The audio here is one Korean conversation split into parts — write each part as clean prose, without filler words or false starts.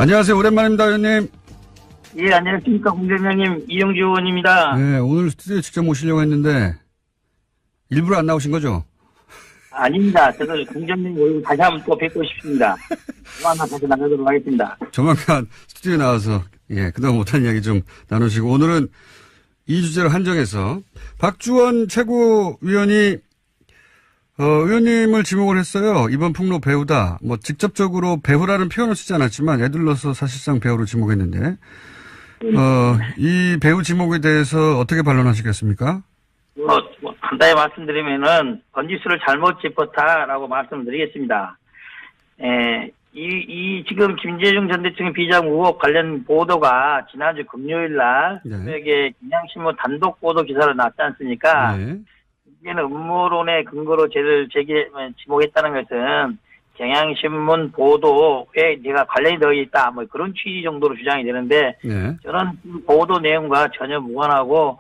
안녕하세요. 오랜만입니다, 의원님. 예, 안녕하십니까. 공대장님, 이영주 의원입니다. 네, 오늘 스튜디오에 직접 모시려고 했는데, 일부러 안 나오신 거죠? 아닙니다. 저도 공장님 모이고 다시 한번 또 뵙고 싶습니다. 조만간 다시 나가도록 하겠습니다. 조만간 스튜디오에 나와서, 그동안 못한 이야기 좀 나누시고, 오늘은 이 주제를 한정해서, 박주원 최고위원이, 의원님을 지목을 했어요. 이번 폭로 배우다. 직접적으로 배우라는 표현을 쓰지 않았지만, 애들러서 사실상 배우로 지목했는데, 이 배우 지목에 대해서 어떻게 반론하시겠습니까? 간단히 말씀드리면은, 번지수를 잘못 짚었다라고 말씀드리겠습니다. 지금 김대중 전 대통령 비자금 의혹 관련 보도가 지난주 금요일 날, 저에게 경향신문 단독 보도 기사로 났지 않습니까? 네. 이제는 음모론의 근거로 저를 지목했다는 것은 경향신문 보도에 제가 관련이 되어 있다, 그런 취지 정도로 주장이 되는데, 네. 저는 그 보도 내용과 전혀 무관하고,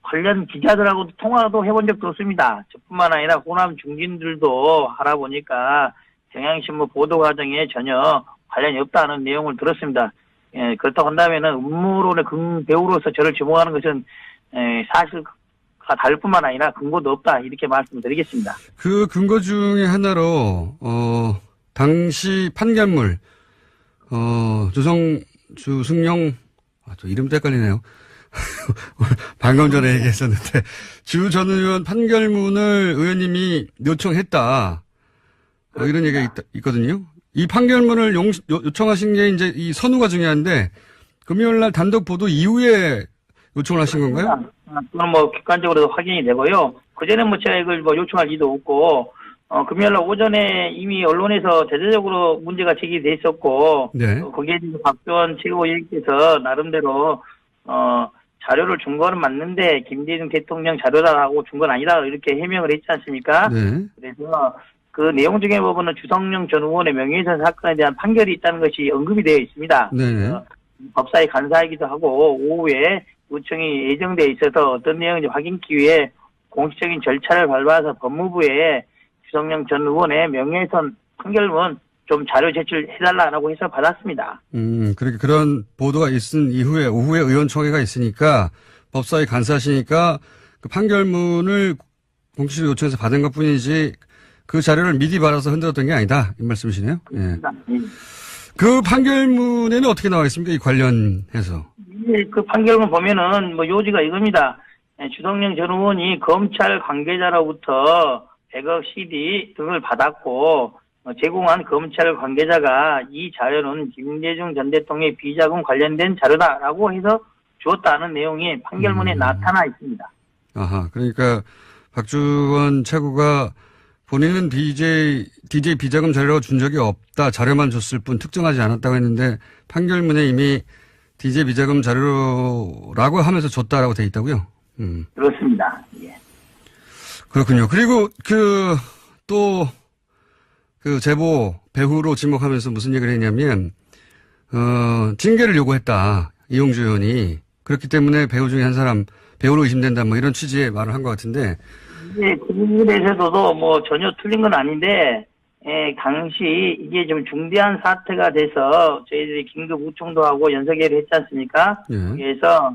관련 기자들하고도 통화도 해본 적도 없습니다. 저뿐만 아니라 호남 중진들도 알아보니까 경향신문 보도 과정에 전혀 관련이 없다는 내용을 들었습니다. 그렇다고 한다면은 음모론의 배우로서 저를 지목하는 것은, 사실과 다를 뿐만 아니라 근거도 없다, 이렇게 말씀드리겠습니다. 그 근거 중에 하나로, 당시 판결물, 주승용, 저 이름도 헷갈리네요. 방금 전에 얘기했었는데, 주 전 의원 판결문을 의원님이 요청했다. 이런 얘기가 있거든요. 이 판결문을 요청하신 게 이제 이 선우가 중요한데, 금요일 날 단독 보도 이후에 요청을 하신 건가요? 그건 객관적으로도 확인이 되고요. 그전에 제가 이걸 요청할 리도 없고, 금요일 날 오전에 이미 언론에서 대대적으로 문제가 제기돼 있었고, 네. 거기에 대해서 박주원 최고위원께서 나름대로, 자료를 준 거는 맞는데, 김대중 대통령 자료라고 준 건 아니다, 이렇게 해명을 했지 않습니까? 네. 그래서 그 내용 중에 보면은 주성룡 전 의원의 명예훼손 사건에 대한 판결이 있다는 것이 언급이 되어 있습니다. 네. 법사위 간사이기도 하고, 오후에 요청이 예정되어 있어서 어떤 내용인지 확인하기 위해 공식적인 절차를 밟아서 법무부에 주성룡 전 의원의 명예훼손 판결문 좀 자료 제출해달라고 해서 받았습니다. 그렇게 그런 보도가 있은 이후에 오후에 의원총회가 있으니까 법사위 간사시니까 그 판결문을 공식적으로 요청해서 받은 것 뿐이지 그 자료를 미리 받아서 흔들었던 게 아니다. 이 말씀이시네요. 예. 그 판결문에는 어떻게 나와 있습니까? 이 관련해서. 예, 그 판결문 보면은 요지가 이겁니다. 주성룡 전 의원이 검찰 관계자로부터 100억 CD 등을 받았고 제공한 검찰 관계자가 이 자료는 김대중 전 대통령의 비자금 관련된 자료다라고 해서 주었다는 내용이 판결문에 나타나 있습니다. 아하, 그러니까 박주원 최고가 본인은 DJ 비자금 자료라고 준 적이 없다. 자료만 줬을 뿐 특정하지 않았다고 했는데 판결문에 이미 DJ 비자금 자료라고 하면서 줬다라고 돼 있다고요? 그렇습니다. 예. 그렇군요. 그리고 그 제보 배우로 지목하면서 무슨 얘기를 했냐면, 징계를 요구했다. 이용주 의원이. 그렇기 때문에 배우 중에 한 사람 배우로 의심된다. 이런 취지의 말을 한 것 같은데. 네, 그 부분에 대해서도 전혀 틀린 건 아닌데, 당시 이게 좀 중대한 사태가 돼서 저희들이 긴급 우총도 하고 연석회의를 했지 않습니까? 예. 그래서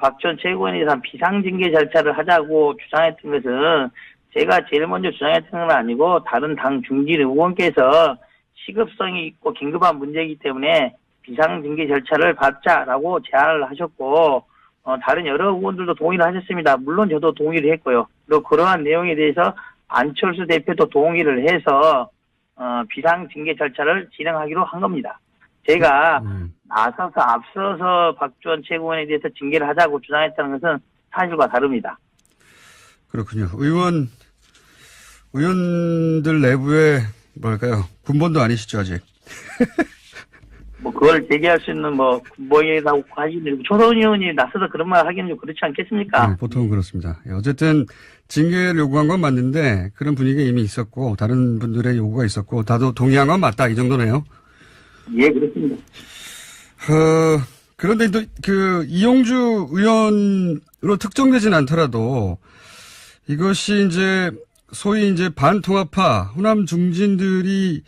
박주원 최고위원에 대한 비상징계 절차를 하자고 주장했던 것은 제가 제일 먼저 주장했던 건 아니고 다른 당 중진 의원께서 시급성이 있고 긴급한 문제이기 때문에 비상징계 절차를 밟자라고 제안을 하셨고 다른 여러 의원들도 동의를 하셨습니다. 물론 저도 동의를 했고요. 그리고 그러한 내용에 대해서 안철수 대표도 동의를 해서 비상징계 절차를 진행하기로 한 겁니다. 제가 앞서서 박주원 최고위원에 대해서 징계를 하자고 주장했다는 것은 사실과 다릅니다. 그렇군요. 의원들 내부에 군번도 아니시죠, 아직? 그걸 제기할 수 있는 군번이라고 하기는 초선 의원이 나서서 그런 말 하기는 좀 그렇지 않겠습니까? 네, 보통은 그렇습니다. 어쨌든 징계를 요구한 건 맞는데 그런 분위기가 이미 있었고 다른 분들의 요구가 있었고 다도 동의한 건 맞다 이 정도네요. 예, 그렇습니다. 그런데 또 이용주 의원으로 특정되진 않더라도 이것이 이제 소위 이제 반통합파 호남 중진들이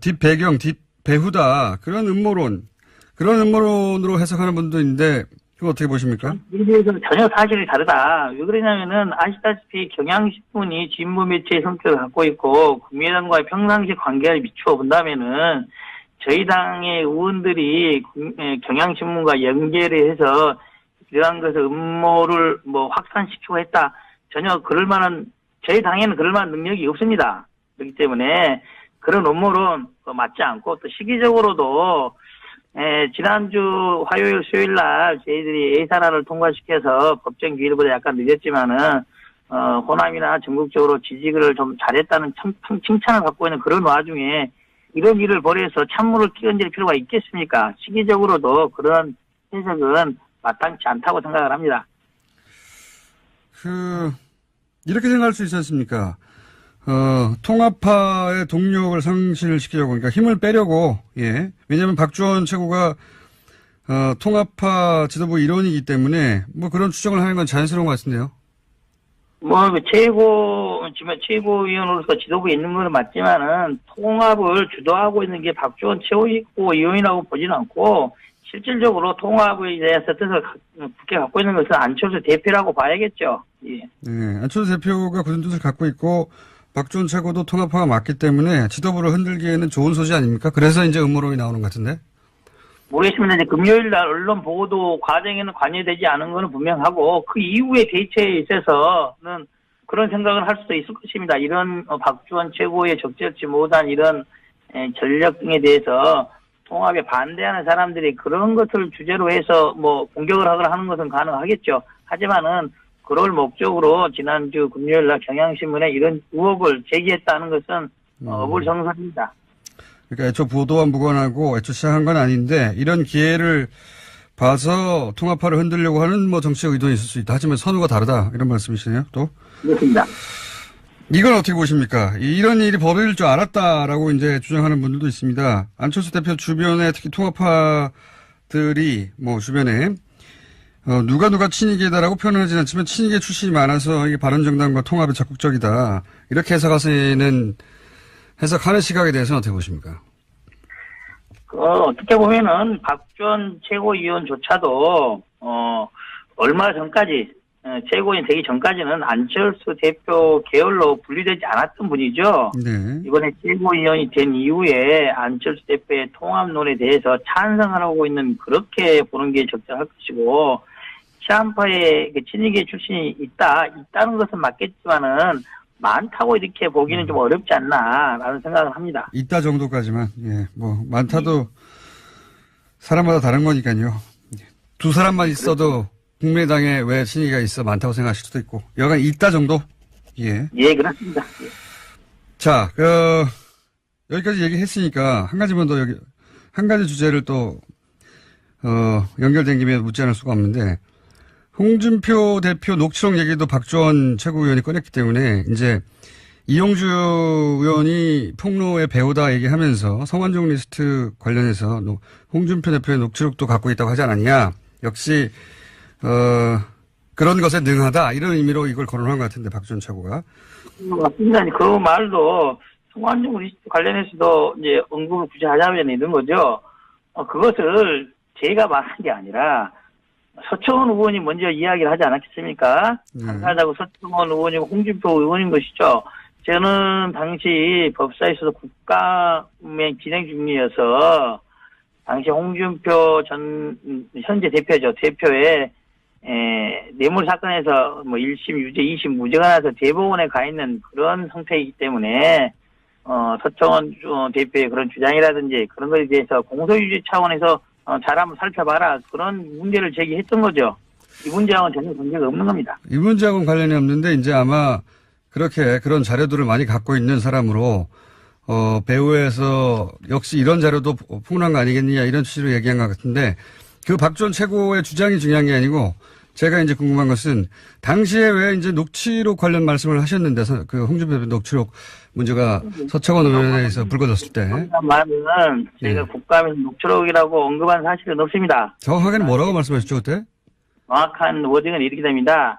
뒷배경 배후다. 그런 음모론으로 해석하는 분도 있는데 그거 어떻게 보십니까? 이래서 전혀 사실이 다르다. 왜 그러냐면은 아시다시피 경향신문이 진보 매체의 성격을 갖고 있고 국민의당과의 평상시 관계를 비추어 본다면은 저희 당의 의원들이 경향신문과 연계를 해서 이러한 것을 음모를 확산시키고 했다. 전혀 저희 당에는 그럴 만한 능력이 없습니다. 그렇기 때문에 그런 음모론 맞지 않고 또 시기적으로도 지난주 화요일 수요일 날 저희들이 예산안을 통과시켜서 법정 기일보다 약간 늦었지만은 호남이나 전국적으로 지지를 좀 잘했다는 칭찬을 갖고 있는 그런 와중에 이런 일을 벌여서 찬물을 끼얹을 필요가 있겠습니까? 시기적으로도 그런 해석은 마땅치 않다고 생각을 합니다. 이렇게 생각할 수 있지 않습니까? 통합파의 동력을 상실시키려고, 그러니까 힘을 빼려고, 예. 왜냐면 박주원 최고가, 통합파 지도부 일원이기 때문에, 그런 추정을 하는 건 자연스러운 것 같은데요. 최고위원으로서 지도부에 있는 건 맞지만은, 통합을 주도하고 있는 게 박주원 최고위원이라고 보지는 않고, 실질적으로 통합에 대해서 뜻을 굳게 갖고 있는 것은 안철수 대표라고 봐야겠죠. 예. 네, 안철수 대표가 굳은 뜻을 갖고 있고, 박주원 최고도 통합파가 맞기 때문에 지도부를 흔들기에는 좋은 소지 아닙니까? 그래서 이제 음모론이 나오는 것 같은데? 모르겠습니다. 이제 금요일 날 언론 보도 과정에는 관여되지 않은 것은 분명하고, 그 이후의 대처에 있어서는 그런 생각을 할 수도 있을 것입니다. 이런 박주원 최고의 적절치 못한 이런 전력 등에 대해서 통합에 반대하는 사람들이 그런 것을 주제로 해서 공격을 하거나 하는 것은 가능하겠죠. 하지만은 그럴 목적으로 지난주 금요일 날 경향신문에 이런 의혹을 제기했다는 것은 어불성설입니다. 그러니까 애초 보도와 무관하고 애초 시작한 건 아닌데 이런 기회를 봐서 통합파를 흔들려고 하는 정치적 의도는 있을 수 있다. 하지만 선후가 다르다. 이런 말씀이시네요. 또. 그렇습니다. 이건 어떻게 보십니까? 이런 일이 벌어질 줄 알았다라고 이제 주장하는 분들도 있습니다. 안철수 대표 주변에 특히 통합파들이 주변에 누가 친이계다라고 표현은 하진 않지만 친이계 출신이 많아서 이게 바른정당과 통합에 적극적이다. 이렇게 해석하는 시각에 대해서는 어떻게 보십니까? 어떻게 보면은 박주원 최고위원조차도 얼마 전까지 최고위원 되기 전까지는 안철수 대표 계열로 분리되지 않았던 분이죠. 네. 이번에 최고위원이 된 이후에 안철수 대표의 통합론에 대해서 찬성하고 있는 그렇게 보는 게 적절할 것이고 시한파의 친이계 출신이 있다는 것은 맞겠지만은 많다고 이렇게 보기는 좀 어렵지 않나라는 생각을 합니다. 있다 정도까지만 많다도 사람마다 다른 거니까요. 두 사람만 있어도 국민의당에 왜 친이계가 있어 많다고 생각하실 수도 있고 여간 있다 정도? 예. 예, 그렇습니다. 예. 자, 여기까지 얘기했으니까 한 가지 주제를 또 연결된 김에 묻지 않을 수가 없는데 홍준표 대표 녹취록 얘기도 박주원 최고위원이 꺼냈기 때문에 이제 이용주 의원이 폭로의 배우다 얘기하면서 성완종 리스트 관련해서 홍준표 대표의 녹취록도 갖고 있다고 하지 않았냐. 역시 그런 것에 능하다 이런 의미로 이걸 거론한 것 같은데 박주원 최고가. 맞습니다. 그 말도 성완종 리스트 관련해서도 이제 언급을 굳이 하자면 이런 거죠. 그것을 제가 말한 게 아니라 서청원 의원이 먼저 이야기를 하지 않았겠습니까? 하자고 서청원 의원이고 홍준표 의원인 것이죠. 저는 당시 법사에서도 국감에 진행 중이어서 당시 홍준표 현재 대표죠. 대표의 뇌물 사건에서 1심 유죄, 2심 무죄가 나서 대법원에 가 있는 그런 상태이기 때문에 서청원 대표의 그런 주장이라든지 그런 것에 대해서 공소유지 차원에서 잘 한번 살펴봐라. 그런 문제를 제기했던 거죠. 이 문제하고는 전혀 관계가 없는 겁니다. 이 문제하고는 관련이 없는데 이제 아마 그렇게 그런 자료들을 많이 갖고 있는 사람으로 배후에서 역시 이런 자료도 폭로한 거 아니겠느냐 이런 취지로 얘기한 것 같은데 그 박주원 최고의 주장이 중요한 게 아니고 제가 이제 궁금한 것은 당시에 왜 이제 녹취록 관련 말씀을 하셨는데 그 홍준표 대표 녹취록 문제가 서청원 의원회에서 불거졌을 때. 말은 제가 국감에서 녹취록이라고 언급한 사실은 없습니다. 정확하게는 뭐라고 말씀하셨죠 그때? 정확한 워딩은 이렇게 됩니다.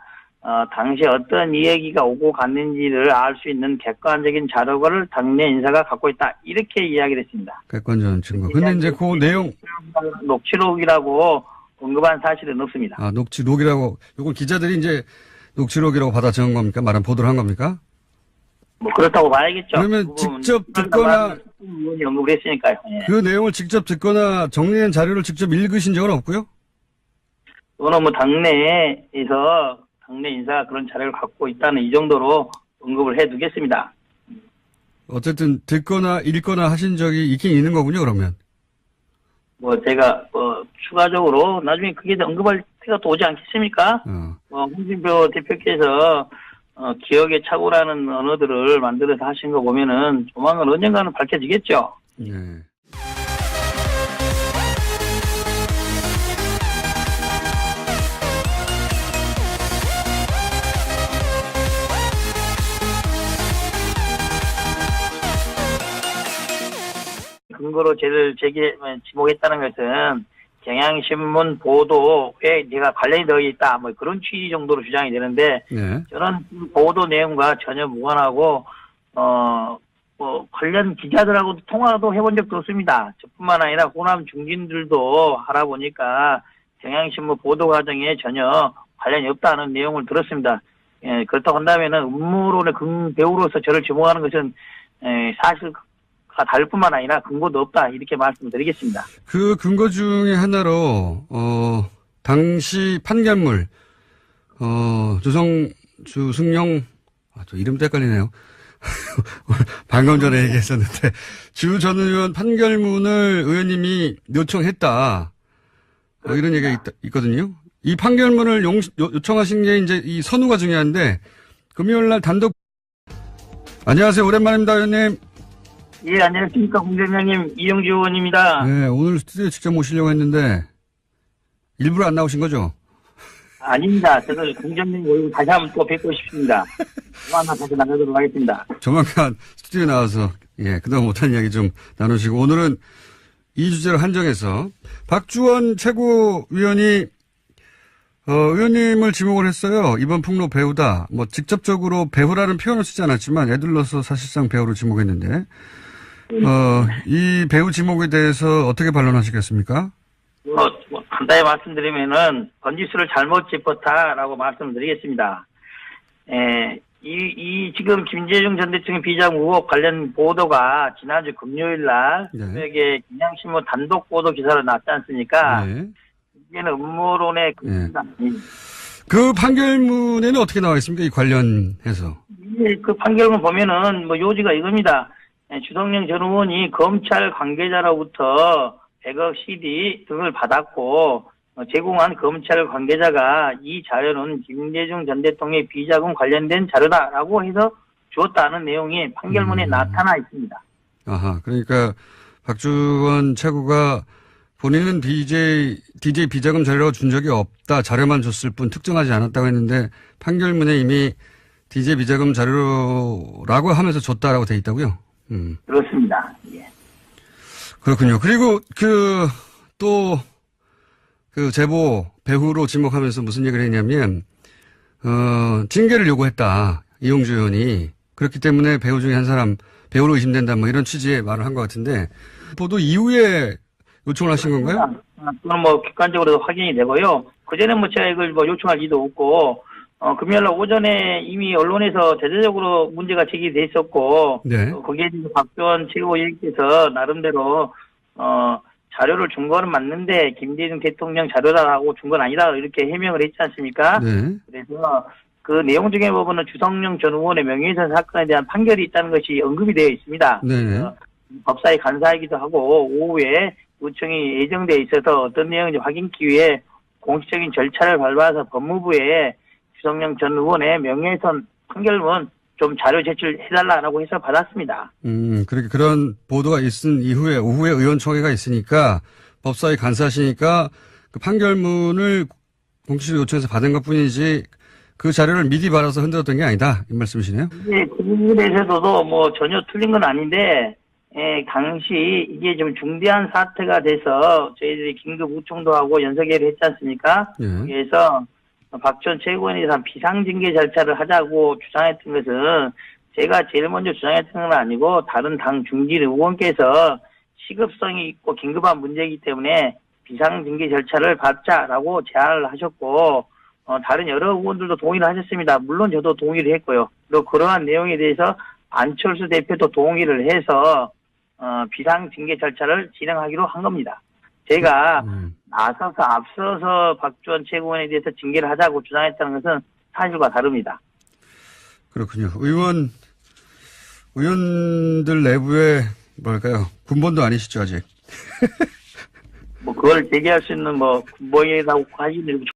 당시 어떤 이야기가 오고 갔는지를 알 수 있는 객관적인 자료를 당내 인사가 갖고 있다. 이렇게 이야기를 했습니다. 객관적인 증거. 근데 이제 그 내용. 녹취록이라고 언급한 사실은 없습니다. 아, 녹취록이라고, 요걸 기자들이 이제 녹취록이라고 받아 적은 겁니까? 말한 보도를 한 겁니까? 뭐 그렇다고 봐야겠죠. 그러면 직접 듣거나 의원이 언급을 했으니까요. 예. 그 내용을 직접 듣거나 정리된 자료를 직접 읽으신 적은 없고요? 그거는 뭐 당내에서 당내 인사가 그런 자료를 갖고 있다는 이 정도로 언급을 해두겠습니다. 어쨌든 듣거나 읽거나 하신 적이 있긴 있는 거군요, 그러면. 뭐 제가 추가적으로 나중에 그게 언급할 때가 또 오지 않겠습니까? 홍준표 대표께서 기억의 착오라는 언어들을 만들어서 하신 거 보면은 조만간 언젠가는 밝혀지겠죠. 네. 근거로 죄를 지목했다는 것은 경향신문 보도에 내가 관련이 되어 있다, 뭐 그런 취지 정도로 주장이 되는데, 네. 저는 그 보도 내용과 전혀 무관하고, 관련 기자들하고도 통화도 해본 적도 없습니다. 저뿐만 아니라 호남 중진들도 알아보니까 경향신문 보도 과정에 전혀 관련이 없다는 내용을 들었습니다. 예, 그렇다고 한다면은 음모론의 배우로서 저를 지목하는 것은 사실과 다를 뿐만 아니라 근거도 없다, 이렇게 말씀드리겠습니다. 그 근거 중에 하나로 당시 판결물 주승용 저 이름도 헷갈리네요. 방금 전에 얘기했었는데 주 전 의원 판결문을 의원님이 요청했다. 이런 얘기가 있거든요. 이 판결문을 요청하신 게 이제 이 선우가 중요한데 금요일 날 단독. 안녕하세요. 오랜만입니다, 의원님. 예, 안녕하십니까. 공대장님, 이영주 의원입니다. 네, 오늘 스튜디오에 직접 모시려고 했는데 일부러 안 나오신 거죠? 아닙니다. 저도 공장님 모이고 다시 한번 또 뵙고 싶습니다. 조만간 다시 나가도록 하겠습니다. 조만간 스튜디오에 나와서 그동안 못한 이야기 좀 나누시고, 오늘은 이 주제를 한정해서 박주원 최고위원이 의원님을 지목을 했어요. 이번 폭로 배우다. 뭐 직접적으로 배우라는 표현을 쓰지 않았지만 애들러서 사실상 배우로 지목했는데 이 배우 지목에 대해서 어떻게 반론하시겠습니까? 간단히 말씀드리면은 번지수를 잘못 짚었다라고 말씀드리겠습니다. 지금 김재중 전 대통령 비자금 의혹 관련 보도가 지난주 금요일 날 새벽에 경향신문 단독 보도 기사로 났지 않습니까? 네. 이게는 음모론의 근거가 아닙니다. 그 판결문에는 어떻게 나와 있습니까? 이 관련해서. 그 판결문 보면은 뭐 요지가 이겁니다. 주성영 전 의원이 검찰 관계자로부터 100억 CD 등을 받았고 제공한 검찰 관계자가 이 자료는 김대중 전 대통령의 비자금 관련된 자료다라고 해서 주었다는 내용이 판결문에 나타나 있습니다. 아하, 그러니까 박주원 최고가 본인은 DJ 비자금 자료라고 준 적이 없다. 자료만 줬을 뿐 특정하지 않았다고 했는데 판결문에 이미 DJ 비자금 자료라고 하면서 줬다라고 돼 있다고요? 그렇습니다. 예. 그렇군요. 그리고 그 제보 배우로 지목하면서 무슨 얘기를 했냐면 징계를 요구했다. 이용주 의원이. 그렇기 때문에 배우 중에 한 사람 배우로 의심된다. 뭐 이런 취지의 말을 한 것 같은데 보도 이후에 요청을 하신 건가요? 그건 뭐 객관적으로 확인이 되고요. 그전에 뭐 제가 이걸 뭐 요청할 리도 없고 금요일날 오전에 이미 언론에서 대대적으로 문제가 제기돼 있었고 네. 거기에 대해서 박주원 최고위원께서 나름대로 자료를 준 거는 맞는데 김대중 대통령 자료라고 준 건 아니다 이렇게 해명을 했지 않습니까? 네. 그래서 그 내용 중에 보면은 주성영 전 의원의 명예훼손 사건에 대한 판결이 있다는 것이 언급이 되어 있습니다. 네. 법사위 간사이기도 하고 오후에 요청이 예정돼 있어서 어떤 내용인지 확인하기 위해 공식적인 절차를 밟아서 법무부에 주성영 전 의원의 명예훼손 판결문 좀 자료 제출해달라고 해서 받았습니다. 그렇게 그런 보도가 있은 이후에 오후에 의원총회가 있으니까 법사위 간사시니까 그 판결문을 공식적으로 요청해서 받은 것 뿐이지 그 자료를 미리 받아서 흔들었던 게 아니다. 이 말씀이시네요? 네, 그 부분에 대해서도 뭐 전혀 틀린 건 아닌데, 당시 이게 좀 중대한 사태가 돼서 저희들이 긴급 우총도 하고 연석회의를 했지 않습니까? 예. 그래서 박 전 최고위원에 대해서 비상징계 절차를 하자고 주장했던 것은 제가 제일 먼저 주장했던 건 아니고 다른 당 중진 의원께서 시급성이 있고 긴급한 문제이기 때문에 비상징계 절차를 밟자라고 제안을 하셨고 다른 여러 의원들도 동의를 하셨습니다. 물론 저도 동의를 했고요. 그리고 그러한 내용에 대해서 안철수 대표도 동의를 해서 비상징계 절차를 진행하기로 한 겁니다. 제가 나서서 앞서서 박주원 최고위원에 대해서 징계를 하자고 주장했다는 것은 사실과 다릅니다. 그렇군요. 의원들 내부에 뭐랄까요? 군번도 아니시죠, 아직? 뭐 그걸 제기할 수 있는 뭐 군보이라고 하기는